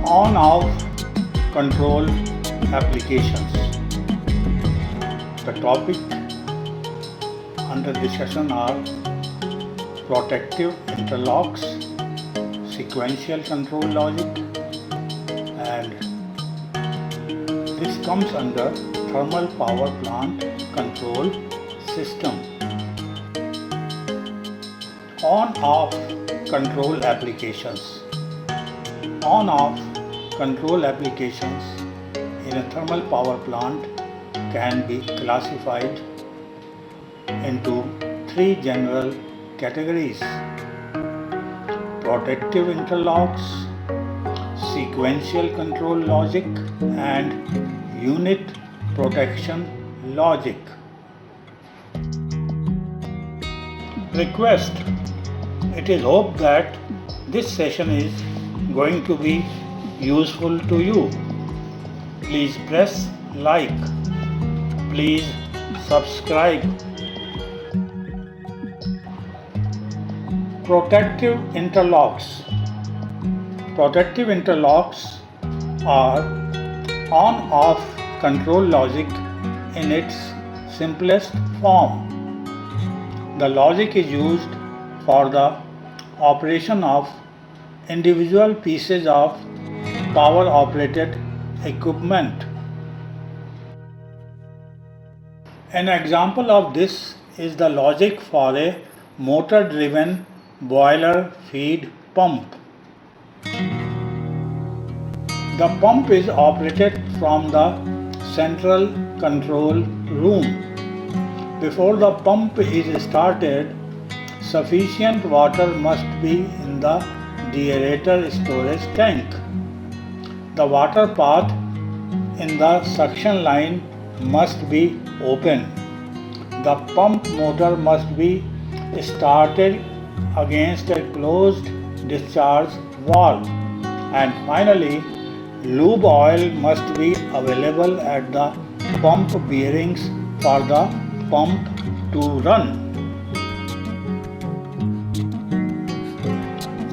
On-off control applications. The topic under discussion are protective interlocks, sequential control logic, and this comes under thermal power plant control system. On-off control applications. On-off control applications in a thermal power plant can be classified into three general categories: protective interlocks, sequential control logic, and unit protection logic. Request: it is hoped that this session is going to be useful to you. Please press like. Please subscribe. Protective interlocks. Protective interlocks are on-off control logic in its simplest form. The logic is used for the operation of individual pieces of power-operated equipment. An example of this is the logic for a motor-driven boiler feed pump. The pump is operated from the central control room. Before the pump is started, sufficient water must be in the deaerator storage tank. The water path in the suction line must be open. The pump motor must be started against a closed discharge valve, and finally lube oil must be available at the pump bearings for the pump to run.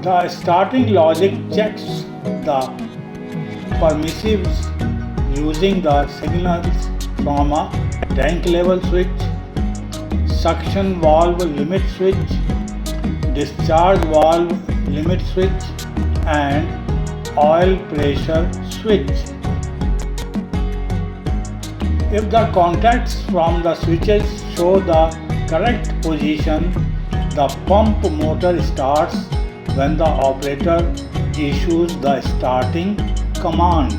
The starting logic checks the permissives using the signals from a tank level switch, suction valve limit switch, discharge valve limit switch, and oil pressure switch. If the contacts from the switches show the correct position, the pump motor starts when the operator issues the starting command.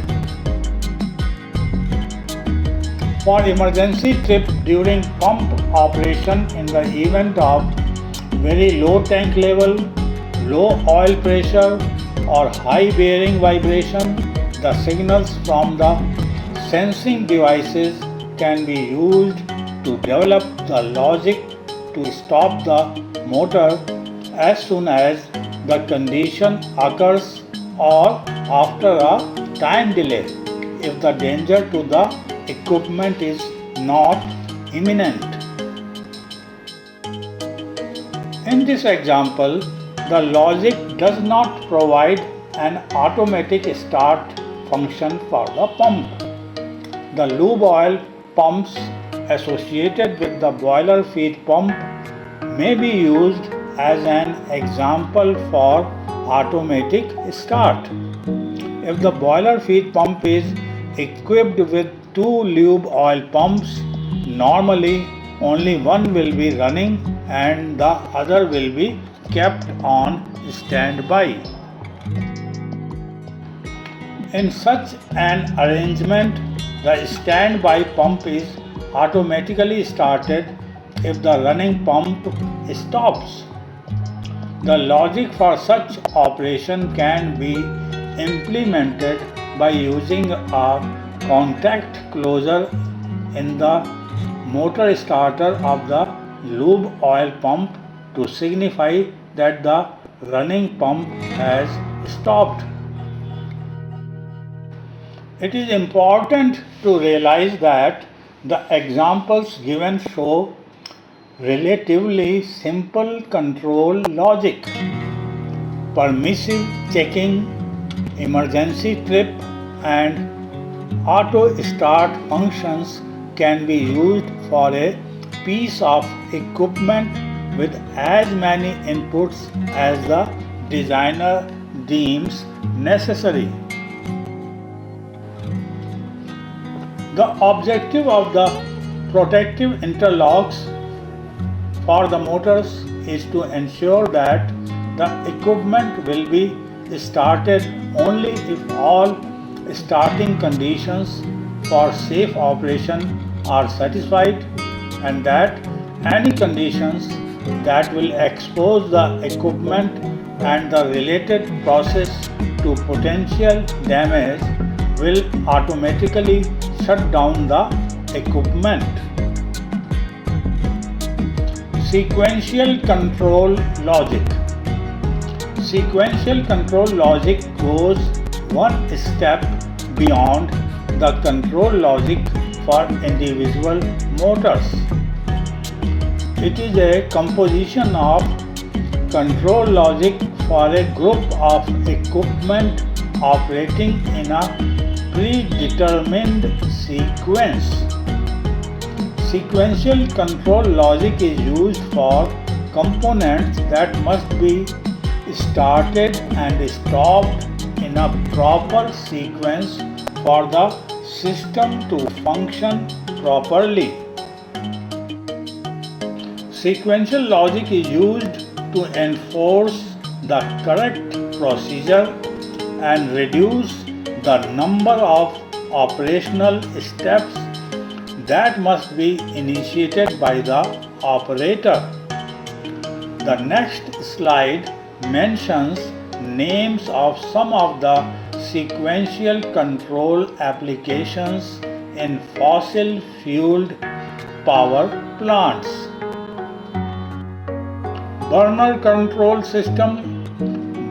For emergency trip during pump operation in the event of very low tank level, low oil pressure, or high bearing vibration, the signals from the sensing devices can be used to develop the logic to stop the motor as soon as the condition occurs or after a time delay if the danger to the equipment is not imminent. In this example, the logic does not provide an automatic start function for the pump. The lube oil pumps associated with the boiler feed pump may be used as an example for automatic start. If the boiler feed pump is equipped with two lube oil pumps, normally only one will be running and the other will be kept on standby. In such an arrangement, the standby pump is automatically started if the running pump stops. The logic for such operation can be implemented by using a contact closure in the motor starter of the lube oil pump to signify that the running pump has stopped. It is important to realize that the examples given show relatively simple control logic. Permissive checking emergency trip, and auto start functions can be used for a piece of equipment with as many inputs as the designer deems necessary. The objective of the protective interlocks for the motors is to ensure that the equipment will be started only if all starting conditions for safe operation are satisfied, and that any conditions that will expose the equipment and the related process to potential damage will automatically shut down the equipment. Sequential control logic. Sequential control logic goes one step beyond the control logic for individual motors. It is a composition of control logic for a group of equipment operating in a predetermined sequence. Sequential control logic is used for components that must be started and stopped in a proper sequence for the system to function properly. Sequential logic is used to enforce the correct procedure and reduce the number of operational steps that must be initiated by the operator. The next slide mentions names of some of the sequential control applications in fossil fueled power plants. Burner control system,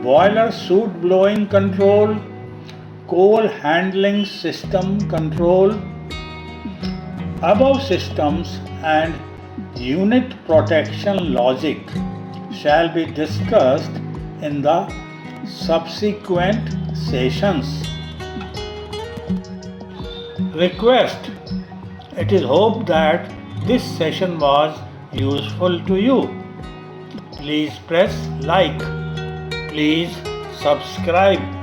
boiler soot blowing control, coal handling system control. Above systems and unit protection logic shall be discussed in the subsequent sessions. Request: it is hoped that this session was useful to you. Please press like. Please subscribe.